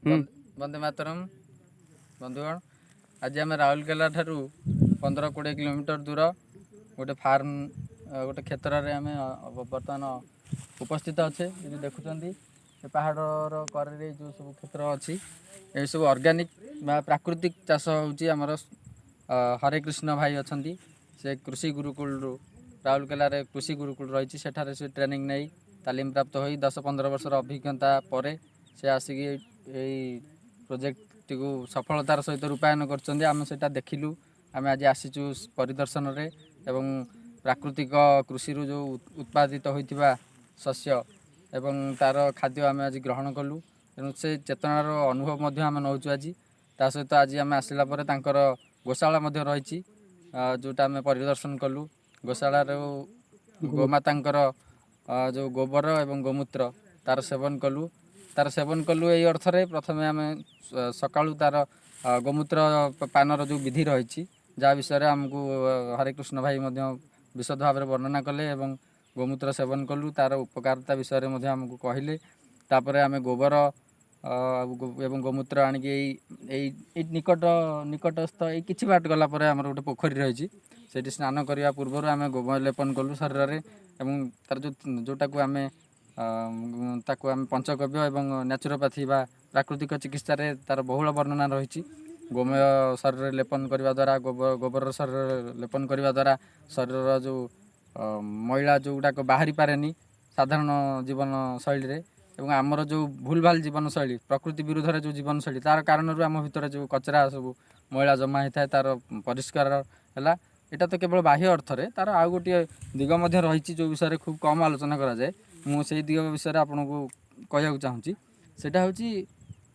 वंदे मातरम बंधुगण आज आम राउरकेला ठारू 15-20 किलोमीटर दूर गोटे फार्म गोटे क्षेत्र में आम बर्तमान उपस्थित अच्छे ये देखुं पहाड़ कड़े जो सब क्षेत्र अच्छी ये सब ऑर्गेनिक प्राकृतिक चाष होमर हरे कृष्ण भाई अच्छा से कृषि गुरुकुल राउरकेला कृषि गुरुकुल रही से ट्रेनिंग नहीं तालीम प्राप्त हो 10-15 वर्षर अभिज्ञता पर से आसिक प्रोजेक्ट को सफलतार सहित रूपायन कर देखिलु आम आज आसीचु परिदर्शन रे एवं प्राकृतिक कृषि जो उत्पादित होइतिबा शस्य एवं तार खाद्य आम आज ग्रहण कलु तेणु से चेतनार अनुभव आम नौ आज ता सहित आज आम आसला गोशाला रही जोटा आम परिदर्शन कलु गोशाला गोमातांकर जो गोबर एवं गोमूत्र तार सेवन कलु यही अर्थ रे प्रथम आम सकाळु तार गोमूत्र पानर जो विधि रही जहाँ विषय आमको हरे कृष्ण भाई विशद भाव में वर्णना कले एवं गोमूत्र सेवन कलु तार उपकारिता विषय में आमको कहले तापर आम गोबर एवं गोमूत्र आणिकी निकटस्थ किछि बाट गला पर आमर गोटे पोखरी रही से स्नान करने पूर्व आम गोबर लेपन कलु शरीर में एवं तार जोटा को आम ताकू आम पंचगव्य एवं न्याचुरोपैथी बा प्राकृतिक चिकित्सा तार बहुल वर्णना रही गोमय शरीर लेपन करने द्वारा गोबर शरीर लेपन करने द्वारा शरीर जो मैला जो गुड़ाक बाहरी पारे साधारण जीवन शैली रे एवं आमर जो भूल भाल जीवन शैली प्रकृति विरुद्ध जो जीवन शैली तार कारण आम भितर जो कचरा सब मैला जमा होता है तार परिष्कार है यहाँ तो केवल बाह्य अर्थ रे तार आउ गोटे दिग रही जो विषय खूब कम आलोचना कराए मुझे दिग विषय आपन को कहूँ चाहूँगी सेटा हूँ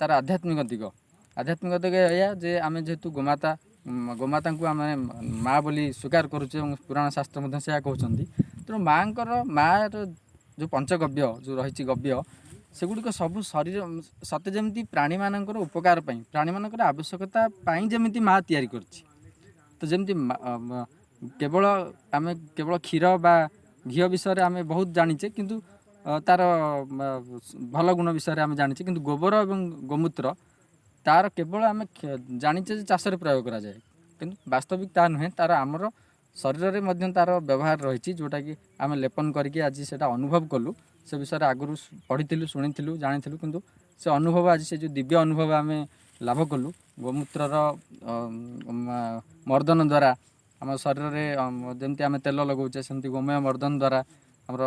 तार आध्यात्मिक दिग या जे आम जेहेतु गोमाता को आम माँ बोली स्वीकार करुचे पुराण शास्त्र से कहते तेणु माँ जो पंचगव्य जो रही गव्य सेगुड़िक सब शरीर सते जमी प्राणी मानकर उपकार प्राणी मानकर आवश्यकता जमी माँ तैयारी करछि तो जमी केवल आम केवल क्षीर बा घी विषय आम बहुत जानीचे किंतु तार भल गुण विषय आम जानीचे किंतु गोबर एवं गोमूत्र तार केवल आम जानीचे चाष प्रयोग करा जाए किंतु वास्तविक ता नुहे तार आमर शरीर में तार व्यवहार रही जोटा कि आम लेपन करके आज से अनुभव कलु से विषय आगु पढ़ी शुणी जानी किंतु से अनुभव आज से जो दिव्य अनुभव आम लाभ कलु गोमूत्रर मर्दन द्वारा आम शरीर में जमी आम तेल लगौचे सेमती गोमय मर्दन द्वारा आमर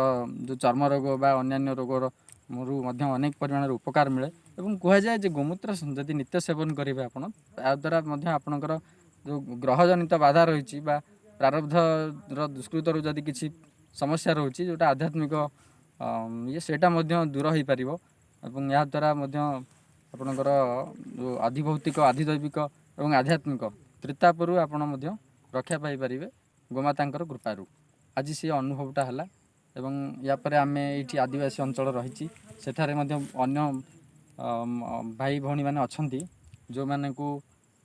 जो चर्म रोग बा अन्य रोगर अनेक परिमाण उपकार मिले और कहुए जे गोमूत्र जदि नित्य सेवन करेंगे आपड़ द्वारा आपणकर जो ग्रहजनित बाधा रही प्रारब्धर दुष्कृतर जदि किसी समस्या रोचे जोटा आध्यात्मिक ये सेटा दूर हो पार या द्वारा आपणकर जो आधिभौतिक आधिदैविक और आध्यात्मिक त्रितापरू आपण रक्षा पाई गोमातांकर कृपारू आज से अनुभवटा है एवं यापर आम ये आदिवासी अंचल रही सेठारे अन्य भाई भौणी मैंने अच्छा जो मैंने को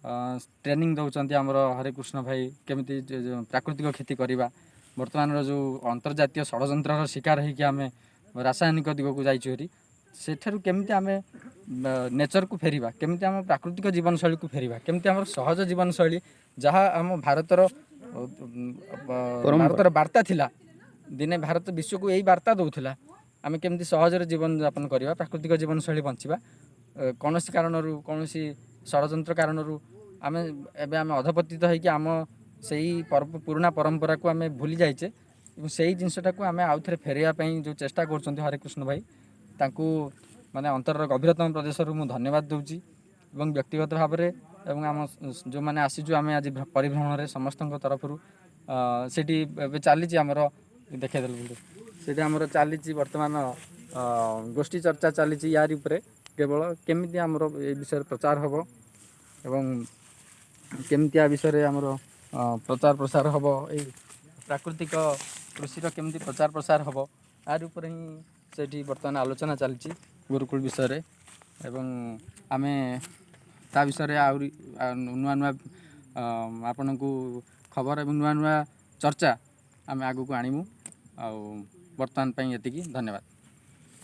ट्रेनिंग दौरान आमर हरे कृष्ण भाई केमी प्राकृतिक खेती करवा बर्तमान जो अंतर्जातीय षड्यंत्र शिकार होकर आम रासायनिक दिग को जाइए सेठारू केमी आम नेचर को फेरिबा केमी आम प्राकृतिक जीवन शैली को फेरिबा केमी आम सहज जीवन शैली जहाँ आम भारतर वार्ता थिला दिने भारत विश्व को यही वार्ता दौला आम केमी सहजरे जीवन यापन करवा प्राकृतिक जीवन शैली बंचवा कौन कारण कौन षड्यंत्र कारण आम एवं अधपतित होकर आम से पुराणा परंपरा को आम भूली जाइए से जिनटा को आम आउ थे फेरवाई जो चेष्टा कर हरे कृष्ण भाई तांकू माने अंतर गभीरतम प्रदेश मु धन्यवाद दूची और व्यक्तिगत भाव में आम जो मैंने आसीचु आम आज परिभ्रमण समस्त तरफ से चली आमर देखे से आमर चली बर्तमान गोष्ठी चर्चा चली यार केवल केमी आमर ये विषय प्रचार हम एवं केमिया विषय आमर प्रचार प्रसार हम ये प्राकृतिक कृषि केमी प्रचार प्रसार हम यार ही से बर्तमान आलोचना चली गुरुकुल विषय एवं आमे ता विषय आहरी नुआ नुआ आपण को खबर एवं नुआ नुआ चर्चा आम आगू को आणिमु आ बर्तमान ये धन्यवाद।